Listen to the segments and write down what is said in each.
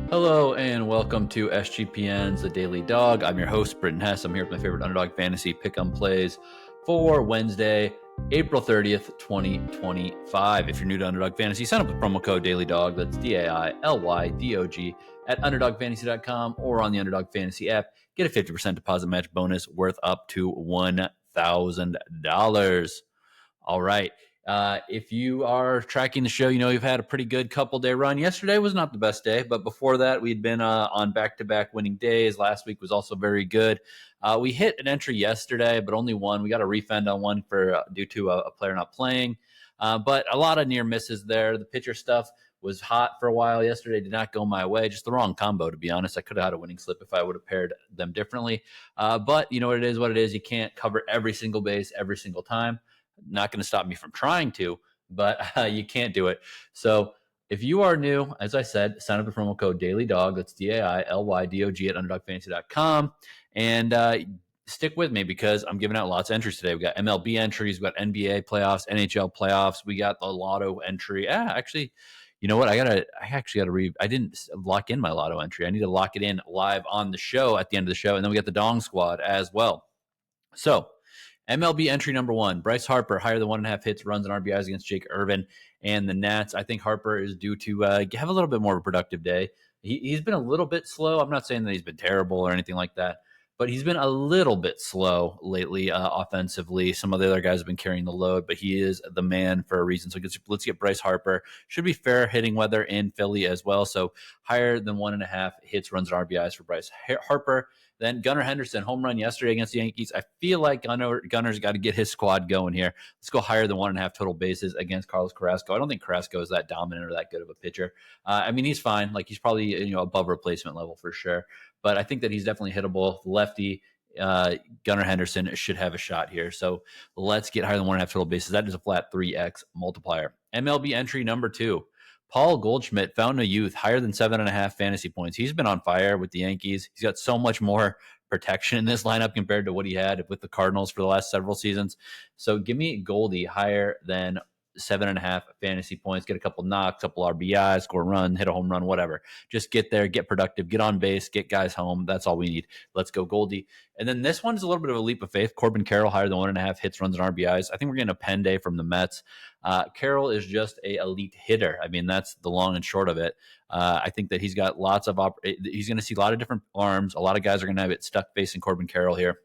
Hello and welcome to SGPN's The Daily Dog. I'm your host, Britton Hess. I'm here with my favorite Underdog Fantasy Pick-em plays for Wednesday, April 30th, 2025. If you're new to Underdog Fantasy, sign up with promo code DailyDog. That's DAILYDOG at UnderdogFantasy.com or on the Underdog Fantasy app. Get a 50% deposit match bonus worth up to $1,000. All right. If you are tracking the show, you know you've had a pretty good couple-day run. Yesterday was not the best day, but before that, we'd been on back-to-back winning days. Last week was also very good. We hit an entry yesterday, but only one. We got a refund on one for due to a player not playing, but a lot of near misses there. The pitcher stuff was hot for a while yesterday. Did not go my way. Just the wrong combo, to be honest. I could have had a winning slip if I would have paired them differently. But you know what it is. You can't cover every single base every single time. Not going to stop me from trying to, but you can't do it. So if you are new, as I said, sign up with promo code DailyDog. That's DAILYDOG at UnderdogFantasy.com. And stick with me because I'm giving out lots of entries today. We got MLB entries, we got NBA playoffs, NHL playoffs. We got the lotto entry. Actually, you know what? I didn't lock in my lotto entry. I need to lock it in live on the show at the end of the show. And then we got the Dong Squad as well. So MLB entry number one, Bryce Harper, higher than 1.5 hits, runs, and RBIs against Jake Irvin and the Nats. I think Harper is due to have a little bit more of a productive day. He's been a little bit slow. I'm not saying that he's been terrible or anything like that, but he's been a little bit slow lately offensively. Some of the other guys have been carrying the load, but he is the man for a reason. So let's get Bryce Harper. Should be fair hitting weather in Philly as well. So higher than 1.5 hits, runs, and RBIs for Bryce Harper. Then Gunnar Henderson, home run yesterday against the Yankees. I feel like Gunner's got to get his squad going here. Let's go higher than 1.5 total bases against Carlos Carrasco. I don't think Carrasco is that dominant or that good of a pitcher. I mean, he's fine. Like he's probably above replacement level for sure. But I think that he's definitely hittable. Lefty, Gunnar Henderson should have a shot here. So let's get higher than 1.5 total bases. That is a flat 3x multiplier. MLB entry number 2. Paul Goldschmidt, Fountain of Youth, higher than 7.5 fantasy points. He's been on fire with the Yankees. He's got so much more protection in this lineup compared to what he had with the Cardinals for the last several seasons. So give me Goldie higher than 7.5 fantasy points, get a couple knocks, couple RBIs, score a run, hit a home run, whatever. Just get there, get productive, get on base, get guys home. That's all we need. Let's go Goldie. And then this one's a little bit of a leap of faith. Corbin Carroll, higher than 1.5 hits, runs, and RBIs. I think we're getting a pen day from the Mets. Carroll is just a elite hitter. I mean, that's the long and short of it. I think that he's got lots of he's going to see a lot of different arms. A lot of guys are going to have it stuck facing Corbin Carroll here.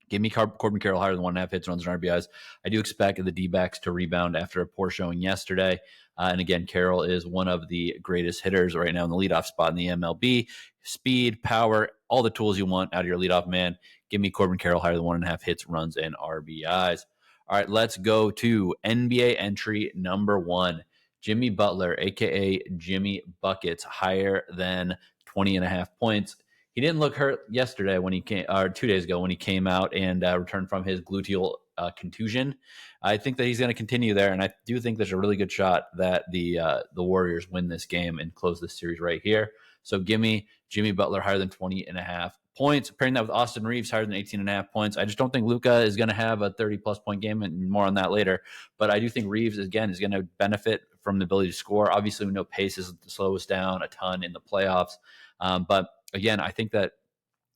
Give me Corbin Carroll higher than 1.5 hits, runs, and RBIs. I do expect the D-backs to rebound after a poor showing yesterday. And again, Carroll is one of the greatest hitters right now in the leadoff spot in the MLB. Speed, power, all the tools you want out of your leadoff man. Give me Corbin Carroll higher than 1.5 hits, runs, and RBIs. All right, let's go to NBA entry number 1. Jimmy Butler, a.k.a. Jimmy Buckets, higher than 20.5 points. He didn't look hurt yesterday when he came, or 2 days ago when he came out and returned from his gluteal contusion. I think that he's going to continue there, and I do think there's a really good shot that the Warriors win this game and close this series right here. So give me Jimmy Butler higher than 20.5 points. Pairing that with Austin Reaves higher than 18.5 points. I just don't think Luka is going to have a 30-plus point game, and more on that later. But I do think Reaves, again, is going to benefit from the ability to score. Obviously, we know pace slows down a ton in the playoffs, but again, I think that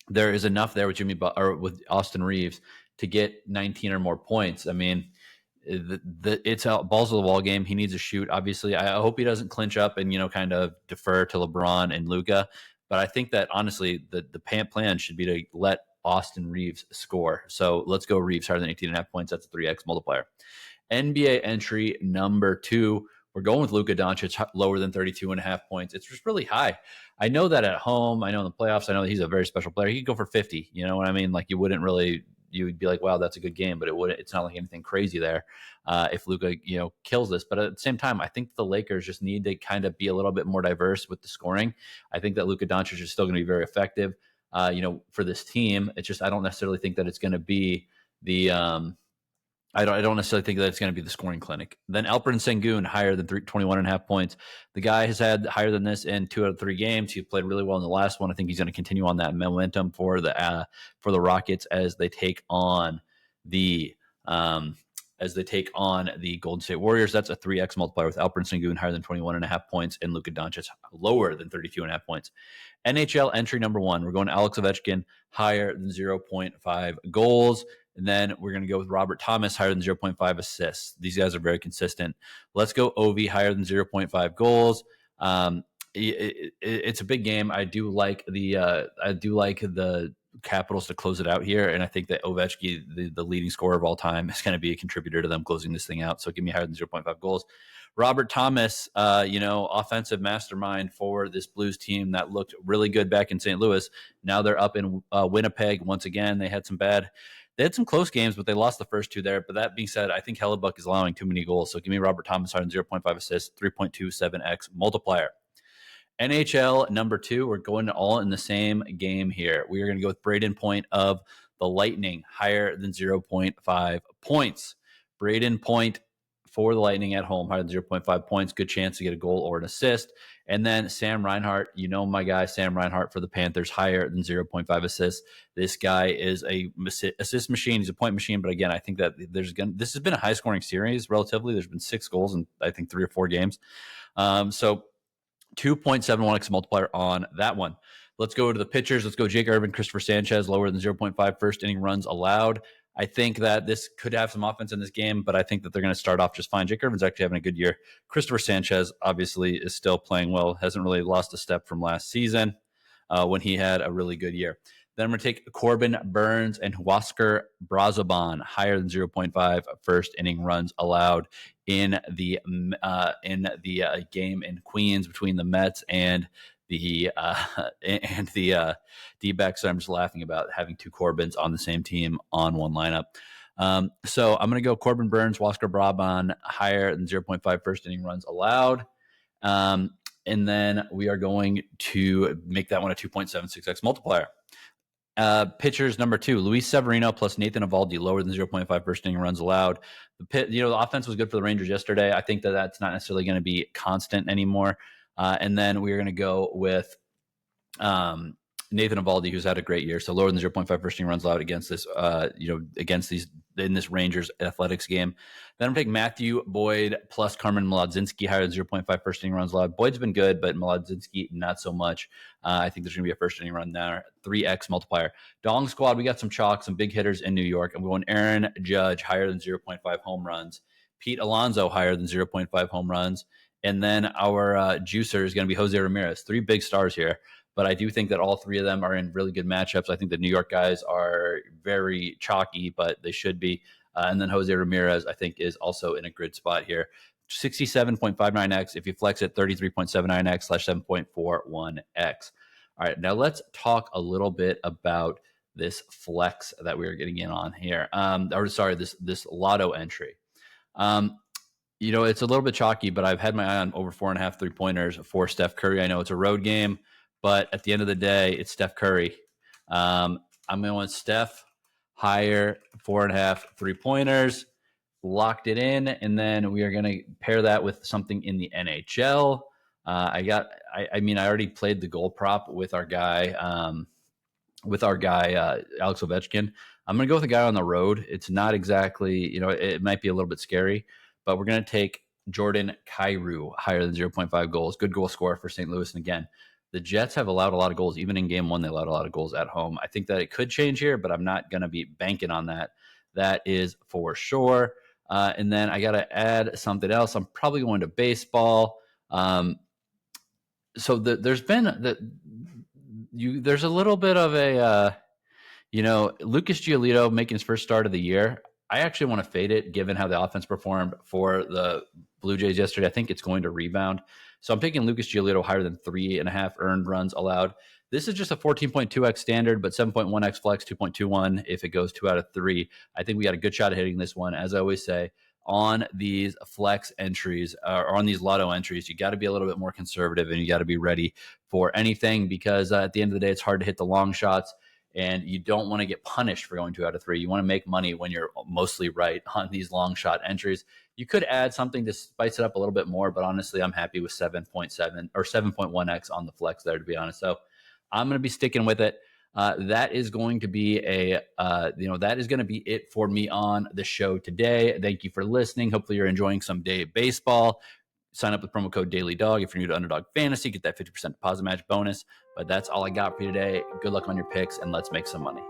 there is enough there with with Austin Reaves to get 19 or more points. I mean, it's a balls of the wall game. He needs to shoot. Obviously, I hope he doesn't clinch up and kind of defer to LeBron and Luka. But I think that honestly, the plan should be to let Austin Reaves score. So let's go Reaves higher than 18.5 points. That's a 3x multiplier. NBA entry number 2. We're going with Luka Doncic lower than 32.5 points. It's just really high. I know that at home. I know in the playoffs. I know that he's a very special player. He could go for 50. You know what I mean? Like you would be like, wow, that's a good game, but it's not like anything crazy there if Luka kills this. But at the same time, I think the Lakers just need to kind of be a little bit more diverse with the scoring. I think that Luka Doncic is still going to be very effective, for this team. It's just I don't necessarily think that it's going to be the I don't necessarily think that it's going to be the scoring clinic. Then Alperen Sengun, higher than 21.5 points. The guy has had higher than this in 2 out of 3 games. He played really well in the last one. I think he's going to continue on that momentum for the Rockets as they take on the as they take on the Golden State Warriors. That's a 3x multiplier with Alperen Sengun higher than 21.5 points and Luka Doncic lower than 32.5 points. NHL entry number 1, we're going to Alex Ovechkin higher than 0.5 goals. And then we're going to go with Robert Thomas higher than 0.5 assists. These guys are very consistent. Let's go Ovi higher than 0.5 goals. It's a big game. I do like the Capitals to close it out here, and I think that Ovechkin, the leading scorer of all time, is going to be a contributor to them closing this thing out. So give me higher than 0.5 goals. Robert Thomas, offensive mastermind for this Blues team that looked really good back in St. Louis. Now they're up in Winnipeg once again. They had some close games, but they lost the first 2 there. But that being said, I think Hellebuck is allowing too many goals. So give me Robert Thomas higher than 0.5 assists, 3.27x multiplier. NHL number 2, we're going all in the same game here. We are going to go with Brayden Point of the Lightning, higher than 0.5 points. Brayden Point for the Lightning at home, higher than 0.5 points. Good chance to get a goal or an assist. And then Sam Reinhart, my guy, Sam Reinhart for the Panthers, higher than 0.5 assists. This guy is a assist machine. He's a point machine. But again, I think that this has been a high-scoring series relatively. There's been 6 goals in, I think, 3 or 4 games. So 2.71x multiplier on that one. Let's go to the pitchers. Let's go Jake Irvin, Cristopher Sanchez, lower than 0.5 first inning runs allowed. I think that this could have some offense in this game, but I think that they're going to start off just fine. Jake Irvin's actually having a good year. Cristopher Sanchez obviously is still playing well, hasn't really lost a step from last season when he had a really good year. Then I'm going to take Corbin, Burns, and Huascar Brazoban, higher than 0.5 first inning runs allowed in the game in Queens between the Mets and the D-backs. So I'm just laughing about having 2 Corbins on the same team on one lineup. So I'm going to go Corbin, Burns, Huascar Brazoban, higher than 0.5 first inning runs allowed. And then we are going to make that one a 2.76x multiplier. Pitchers number 2, Luis Severino plus Nathan Eovaldi, lower than 0.5 first inning runs allowed. The offense was good for the Rangers yesterday. I think that that's not necessarily going to be constant anymore. And then we're going to go with Nathan Eovaldi, who's had a great year. So lower than 0.5 first inning runs allowed against this, against these in this Rangers Athletics game. Then I'm taking Matthew Boyd plus Carmen Mlodzinski, higher than 0.5 first inning runs allowed. Boyd's been good, but Mlodzinski not so much. I think there's going to be a first inning run there. 3x multiplier. Dong squad, we got some chalk, some big hitters in New York. I'm going Aaron Judge, higher than 0.5 home runs. Pete Alonso, higher than 0.5 home runs. And then our juicer is going to be Jose Ramirez. 3 big stars here. But I do think that all 3 of them are in really good matchups. I think the New York guys are very chalky, but they should be. And then Jose Ramirez, I think, is also in a good spot here. 67.59x. If you flex it, 33.79x / 7.41x. All right, now let's talk a little bit about this flex that we are getting in on here. This lotto entry. It's a little bit chalky, but I've had my eye on over 4.5 3-pointers for Steph Curry. I know it's a road game, but at the end of the day, it's Steph Curry. I'm going to want Steph higher 4.5 3-pointers, locked it in, and then we are going to pair that with something in the NHL. I already played the goal prop with our guy, Alex Ovechkin. I'm going to go with a guy on the road. It's not exactly, it might be a little bit scary, but we're going to take Jordan Kyrou, higher than 0.5 goals. Good goal scorer for St. Louis. And again, the Jets have allowed a lot of goals. Even in game 1, they allowed a lot of goals at home. I think that it could change here, but I'm not going to be banking on that. That is for sure. And then I got to add something else. I'm probably going to baseball. So there's a little bit of a, Lucas Giolito making his first start of the year. I actually want to fade it given how the offense performed for the Blue Jays yesterday. I think it's going to rebound. So I'm taking Lucas Giolito higher than 3.5 earned runs allowed. This is just a 14.2x standard, but 7.1x flex, 2.21 if it goes 2 out of 3. I think we got a good shot at hitting this one. As I always say, on these flex entries or on these lotto entries, you got to be a little bit more conservative and you got to be ready for anything because at the end of the day, it's hard to hit the long shots. And you don't want to get punished for going 2 out of 3. You want to make money when you're mostly right on these long shot entries. You could add something to spice it up a little bit more, but honestly, I'm happy with 7.7 or 7.1x on the flex there, to be honest. So I'm going to be sticking with it. that is going to be that is going to be it for me on the show today. Thank you for listening. Hopefully you're enjoying some day of baseball. Sign up with promo code DailyDog if you're new to Underdog Fantasy. Get that 50% deposit match bonus. But that's all I got for you today. Good luck on your picks, and let's make some money.